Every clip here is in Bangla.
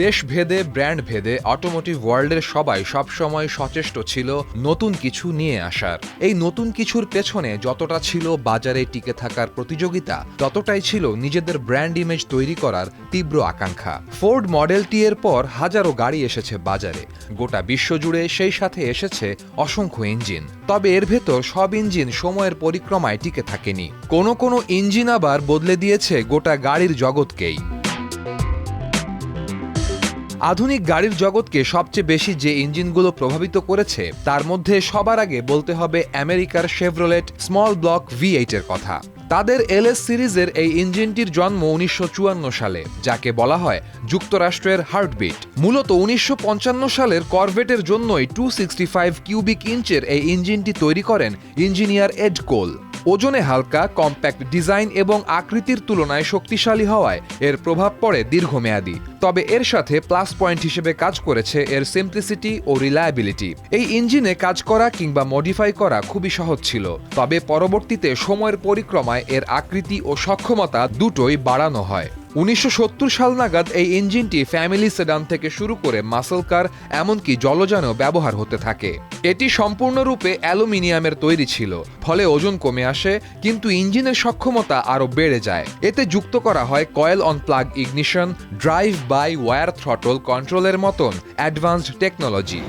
দেশভেদে ব্র্যান্ড ভেদে অটোমোটিভ ওয়ার্ল্ডের সবাই সবসময় সচেষ্ট ছিল নতুন কিছু নিয়ে আসার। এই নতুন কিছুর পেছনে যতটা ছিল বাজারে টিকে থাকার প্রতিযোগিতা, ততটাই ছিল নিজেদের ব্র্যান্ড ইমেজ তৈরি করার তীব্র আকাঙ্ক্ষা। ফোর্ড মডেল টি এর পর হাজারো গাড়ি এসেছে বাজারে, গোটা বিশ্বজুড়ে সেই সাথে এসেছে অসংখ্য ইঞ্জিন। তবে এর ভেতর সব ইঞ্জিন সময়ের পরিক্রমায় টিকে থাকেনি। কোনো ইঞ্জিন আবার বদলে দিয়েছে গোটা গাড়ির জগৎকেই। আধুনিক গাড়ির জগৎকে সবচেয়ে বেশি যে ইঞ্জিনগুলো প্রভাবিত করেছে তার মধ্যে সবার আগে বলতে হবে আমেরিকার শেভরোলেট স্মল ব্লক V8 এর কথা। তাদের LS সিরিজের এই ইঞ্জিনটির জন্ম 1954 সালে, যাকে বলা হয় যুক্তরাষ্ট্রের হার্টবিট। মূলত 1955 সালের করভেটের জন্যই 265 কিউবিক ইঞ্চের এই ইঞ্জিনটি তৈরি করেন ইঞ্জিনিয়ার এড কোল। ওজনে হালকা, কম্প্যাক্ট ডিজাইন এবং আকৃতির তুলনায় শক্তিশালী হওয়ায় এর প্রভাব পড়ে দীর্ঘমেয়াদী। তবে এর সাথে প্লাস পয়েন্ট হিসেবে কাজ করেছে এর সিম্পলিসিটি ও রিলায়েবিলিটি। এই ইঞ্জিনে কাজ করা কিংবা মডিফাই করা খুবই সহজ ছিল, তবে পরবর্তীতে সময়ের পরিক্রমায় এর আকৃতি ও সক্ষমতা দুটোই বাড়ানো হয়। 1970 সাল নাগাদ এই ইঞ্জিনটি ফ্যামিলি সেডান থেকে শুরু করে মাসল কার এমনকি জলযানেও ব্যবহার হতে থাকে। এটি সম্পূর্ণরূপে অ্যালুমিনিয়ামের তৈরি ছিল, ফলে ওজন কমে আসে, কিন্তু ইঞ্জিনের সক্ষমতা আরও বেড়ে যায়। এতে যুক্ত করা হয় coil on plug ignition, drive by wire throttle কন্ট্রোলের মতন অ্যাডভান্সড টেকনোলজি।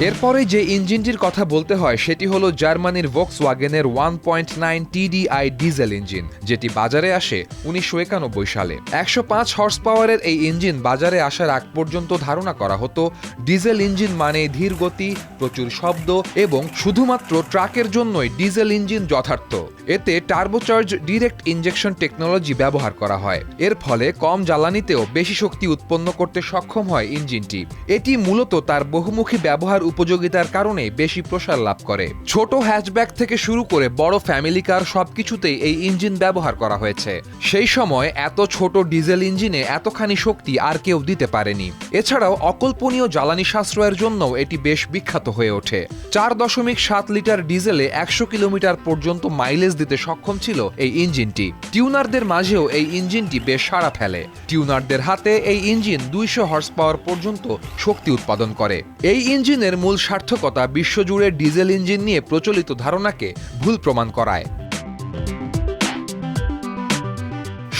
এরপরে যে ইঞ্জিনটির কথা বলতে হয় সেটি হলো জার্মানির ভক্সওয়াগেনের 1.9 TDI ডিজেল ইঞ্জিন, যেটি বাজারে আসে 1991 সালে। 105 হর্স পাওয়ারের এই ইঞ্জিন বাজারে আসার আগ পর্যন্ত ধারণা করা হতো ডিজেল ইঞ্জিন মানে ধীর গতি, প্রচুর শব্দ এবং শুধুমাত্র ট্রাকের জন্যই ডিজেল ইঞ্জিন যথার্থ। এতে টার্বোচার্জ ডিরেক্ট ইনজেকশন টেকনোলজি ব্যবহার করা হয়। এর ফলে কম জ্বালানিতেও বেশি শক্তি উৎপন্ন করতে সক্ষম হয় ইঞ্জিনটি। এটি মূলত তার বহুমুখী ব্যবহার উপযোগিতার কারণে বেশি প্রসার লাভ করে। ছোট হ্যাচব্যাক থেকে শুরু করে বড় ফ্যামিলি কার সবকিছুতেই এই ইঞ্জিন ব্যবহার করা হয়েছে। সেই সময় এত ছোট ডিজেল ইঞ্জিনে এতখানি শক্তি আর কেউ দিতে পারেনি। এছাড়াও অকল্পনীয় জ্বালানি সাশ্রয়ের জন্য এটি বেশ বিখ্যাত হয়ে ওঠে। 4.7 লিটার ডিজেলে 100 কিলোমিটার পর্যন্ত মাইলেজ দিতে সক্ষম ছিল এই ইঞ্জিনটি। টিউনারদের মাঝেও এই ইঞ্জিনটি বেশ সাড়া ফেলে। টিউনারদের হাতে এই ইঞ্জিন 200 হর্স পাওয়ার পর্যন্ত শক্তি উৎপাদন করে। এই ইঞ্জিনের মূল সার্থকতা বিশ্বজুড়ে ডিজেল ইঞ্জিন নিয়ে প্রচলিত ধারণাকে ভুল প্রমাণ করায়।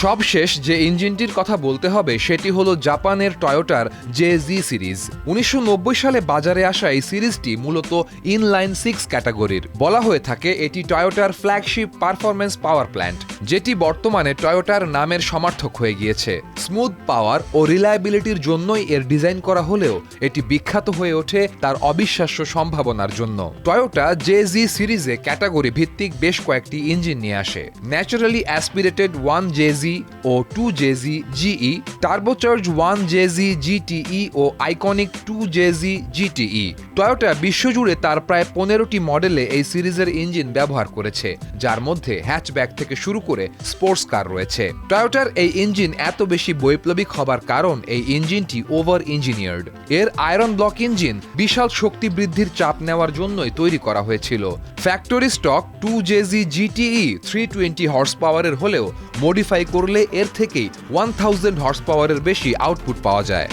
সবশেষ যে ইঞ্জিনটির কথা বলতে হবে সেটি হলো জাপানের টয়োটার JZ সিরিজ। 1990 সালে বাজারে আসা এই সিরিজটি মূলত ইনলাইন 6 ক্যাটাগরির। বলা হয়ে থাকে এটি টয়োটার ফ্ল্যাগশিপ পারফরম্যান্স পাওয়ার প্ল্যান্ট, যেটি বর্তমানে টয়োটার নামের সমার্থক হয়ে গিয়েছে। স্মুথ পাওয়ার ও রিলায়েবিলিটির জন্যই এর ডিজাইন করা হলেও এটি বিখ্যাত হয়ে ওঠে তার অবিশ্বাস্য সম্ভাবনার জন্য। টয়োটা JZ সিরিজে ক্যাটাগরি ভিত্তিক বেশ কয়েকটি ইঞ্জিন নিয়ে আসে। ন্যাচারালি অ্যাসপিরেটেড 1JZ ও 2JZ GE, turbocharge 1JZ GTE ও আইকনিক 2JZ GTE। টয়োটা বিশ্বজুড়ে তার প্রায় 15টি মডেলে এই সিরিজের ইঞ্জিন ব্যবহার করেছে, যার মধ্যে হ্যাচব্যাক থেকে শুরু করে স্পোর্টস কার রয়েছে। টয়োটার এই ইঞ্জিন এত বেশি বৈপ্লবিক হবার কারণ এই ইঞ্জিনটি ওভার ইঞ্জিনিয়ার্ড। এর আয়রন ব্লক ইঞ্জিন বিশাল শক্তি বৃদ্ধির চাপ নেওয়ার জন্যই তৈরি করা হয়েছিল। Factory stock 2JZ GTE 320 horse পাওয়ারের হলেও মডিফাই করলে এর থেকেই 1000 হর্স পাওয়ারের বেশি আউটপুট পাওয়া যায়।